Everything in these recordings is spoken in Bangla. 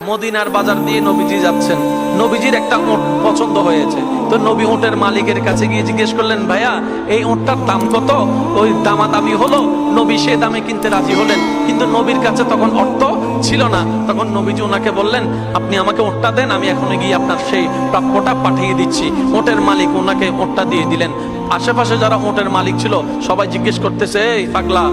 মদিনার বাজার দিয়ে নবীজি যাচ্ছেন, নবীজির একটা উট পছন্দ হয়েছে। তো নবী উটের মালিকের কাছে গিয়ে জিজ্ঞেস করলেন, ভাইয়া এই উটটার দাম কত? ওই দামাদামি হলো, নবী সে দামে কিনতে রাজি হলেন, কিন্তু নবীর কাছে তখন অর্থ ছিল না। তখন নবীজি ওনাকে বললেন, আপনি আমাকে উটটা দেন, আমি এখন গিয়ে আপনার সেই প্রাপ্যটা পাঠিয়ে দিচ্ছি। উটের মালিক ওনাকে উটটা দিয়ে দিলেন। আশেপাশে যারা উটের মালিক ছিল সবাই জিজ্ঞেস করতেছে, এই পাগলা,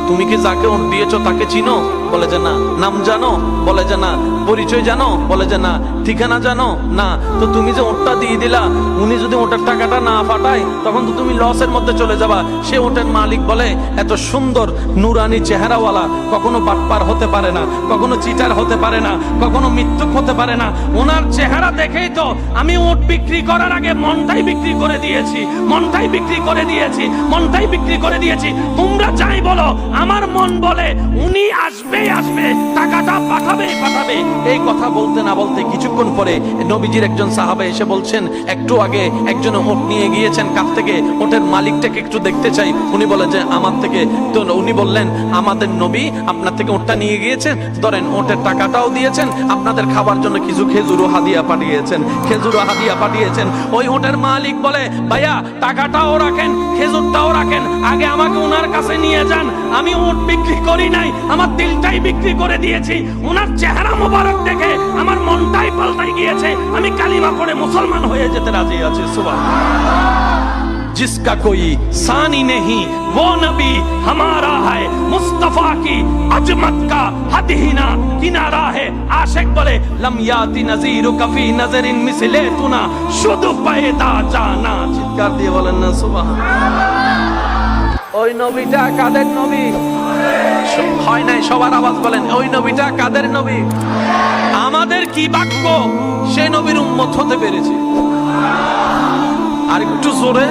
তুমি কি যাকে উট দিয়েছো তাকে চিনো? বলে যে না। নাম জানো? বলে যে না। পরিচয় জানো? বলে যে না। ঠিকানা জানো? না। তো তুমি যে উটটা দিয়ে দিলা, উনি যদি ওটার টাকাটা না পাঠায় তখন তো তুমি লসের মধ্যে চলে যাবা। সে উটের মালিক বলে, এত সুন্দর নুরানি চেহারাওয়ালা কখনো বাটপার হতে পারে না, কখনো চিটার হতে পারে না, কখনো মৃত্যুক হতে পারে না। ওনার চেহারা দেখেই তো আমি উট বিক্রি করার আগে মনটাই বিক্রি করে দিয়েছি, মনটাই বিক্রি করে দিয়েছি, মনটাই বিক্রি করে দিয়েছি। তোমরা যাই বলো, আমার মন বলে উনি আসবেই আসবে, টাকাটা পাঠাবেই পাঠাবে। এই কথা বলতে না বলতে কিছুক্ষণ পরে নবীজির একজন সাহাবা এসে বলছেন, একটু আগে একজন উট নিয়ে গিয়েছেন, কাছ থেকে উটের মালিকটাকে একটু দেখতে চাই। উনি বলে যে আমার থেকে। তো উনি বললেন, আমাদের নবী আপনার থেকে উটটা নিয়ে গিয়েছেন, ধরেন উটের টাকাটাও দিয়েছেন, আপনাদের খাবার জন্য কিছু খেজুরও হাদিয়া পাঠিয়েছেন, খেজুরও হাদিয়া পাঠিয়েছেন। ওই উটের মালিক বলে, ভাইয়া টাকাটাও রাখেন, খেজুরটাও রাখেন, আগে আমাকে ওনার কাছে নিয়ে যান। আমি উট বিক্রি করি নাই, আমার দিলটাই বিক্রি করে দিয়েছি। ওনার চেহারা মোবারক দেখে আমার মনটাই পাল্টাই গিয়েছে, আমি কালিমা পড়ে মুসলমান হয়ে যেতে রাজি আছি। সুবহানাল্লাহ। जिसका कोई सानी नहीं वो नबी हमारा है, मुस्तफा की अजमत का हद ही ना किनारा है। आशिक बोले, लम याति नजीर कफी नजरिन मिसले तुना शुद्ध पैदा जाना। চিৎকার দিয়ে বলেন না সুবহানাল্লাহ। ওই নবীটা কাদের নবী? হয় নাই, সবার আওয়াজ বলেন, ওই নবীটা কাদের নবী? আমাদের কি ভাগ্য সেই নবীর উম্মত হতে পেরেছি। আর একটু জোরে